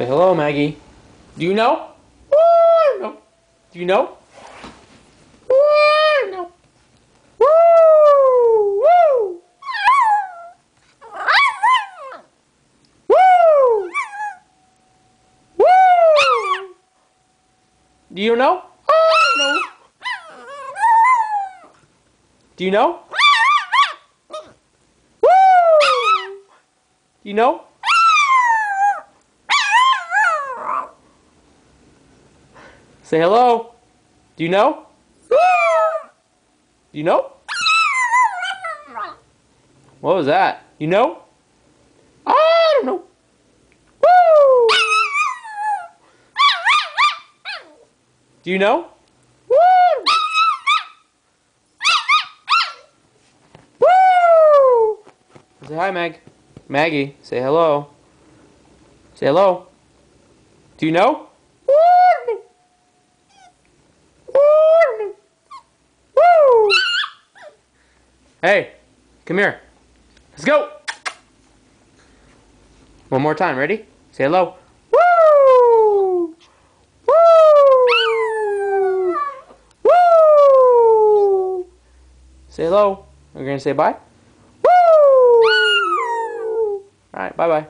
Say hello, Maggie. Do you know? Woo! No. Do you know? Woo! No. Woo! Woo! Woo! Woo! Do you know? No. Do you know? Woo! Do you know? Say hello. Do you know? Do you know? What was that? You know? I don't know. Woo! Do you know? Woo! Woo! Say hi, Maggie, say hello. Say hello. Do you know? Woo! Woo! Woo! Hey, come here. Let's go. One more time, ready? Say hello. Woo! Woo! Woo! Say hello. We're gonna say bye. Woo! All right, bye-bye.